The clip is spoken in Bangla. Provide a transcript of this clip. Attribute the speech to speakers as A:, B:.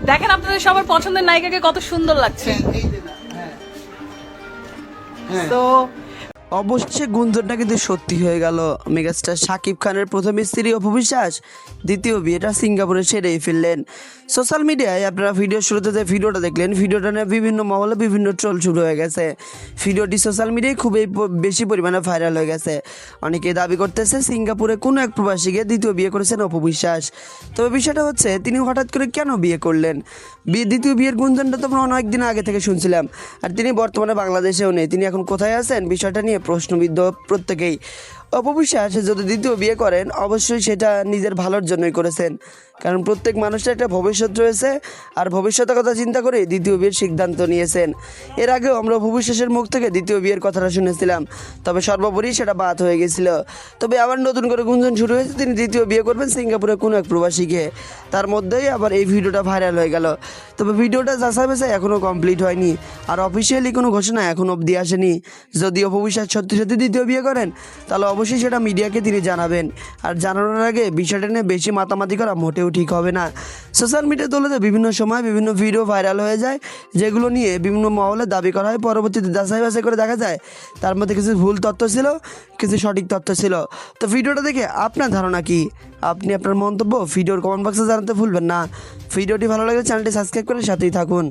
A: দেখেন আপনাদের সবার পছন্দের নায়িকাকে কত সুন্দর লাগছে। তো
B: অবশ্যই গুঞ্জনটা কিন্তু সত্যি হয়ে গেল। মেগাস্টার শাকিব খানের প্রথম স্ত্রী অপু বিশ্বাস দ্বিতীয় বিয়েটা সিঙ্গাপুরে সেরেই ফেললেন। সোশ্যাল মিডিয়ায় আপনারা ভিডিও শুরুতে যে ভিডিওটা দেখলেন, ভিডিওটা নিয়ে বিভিন্ন মহলে বিভিন্ন ট্রোল শুরু হয়ে গেছে। ভিডিওটি সোশ্যাল মিডিয়ায় খুবই বেশি পরিমাণে ভাইরাল হয়ে গেছে। অনেকে দাবি করতেছে সিঙ্গাপুরে কোনো এক প্রবাসীকে দ্বিতীয় বিয়ে করেছেন অপু বিশ্বাস। তবে বিষয়টা হচ্ছে তিনি হঠাৎ করে কেন বিয়ে করলেন? দ্বিতীয় বিয়ের গুঞ্জনটা তো আমরা অনেকদিন আগে থেকে শুনছিলাম। আর তিনি বর্তমানে বাংলাদেশেও নেই, তিনি এখন কোথায় আছেন বিষয়টা নিয়ে প্রশ্নবিদ্ধ প্রত্যেকেই। অপু বিশ্বাস যদি দ্বিতীয় বিয়ে করেন অবশ্যই সেটা নিজের ভালোর জন্যই করেছেন, কারণ প্রত্যেক মানুষের একটা ভবিষ্যৎ রয়েছে, আর ভবিষ্যতের কথা চিন্তা করে দ্বিতীয় বিয়ের সিদ্ধান্ত নিয়েছেন। এর আগেও আমরা অপু বিশ্বাসের মুখ থেকে দ্বিতীয় বিয়ের কথাটা শুনেছিলাম, তবে সর্বোপরি সেটা বাদ হয়ে গেছিল। তবে আবার নতুন করে গুঞ্জন শুরু হয়েছে তিনি দ্বিতীয় বিয়ে করবেন সিঙ্গাপুরে কোনো এক প্রবাসীকে। তার মধ্যেই আবার এই ভিডিওটা ভাইরাল হয়ে গেল। তবে ভিডিওটা যাচাই বাছাই এখনও কমপ্লিট হয়নি, আর অফিসিয়ালি কোনো ঘোষণা এখনও অবধি আসেনি। যদি অপু বিশ্বাস সত্যি সত্যি দ্বিতীয় বিয়ে করেন তাহলে অবশ্যই সেটা মিডিয়াকে তিনি জানাবেন। আর জানানোর আগে বিষয়টা নিয়ে বেশি মাতামাতি করা মোটেও ঠিক হবে না। সোশ্যাল মিডিয়া তোলাতে বিভিন্ন সময় বিভিন্ন ভিডিও ভাইরাল হয়ে যায়, যেগুলো নিয়ে বিভিন্ন মহলে দাবি করা হয়, পরবর্তীতে যাচাই বাছাই করে দেখা যায় তার মধ্যে কিছু ভুল তথ্য ছিল, কিছু সঠিক তথ্য ছিল। তো ভিডিওটা দেখে আপনার ধারণা কি? আপনি আপনার মন্তব্য ভিডিওর কমেন্ট বক্সে জানাতে ভুলবেন না। ভিডিওটি ভালো লাগলে চ্যানেলটি সাবস্ক্রাইব করে সাথেই থাকুন।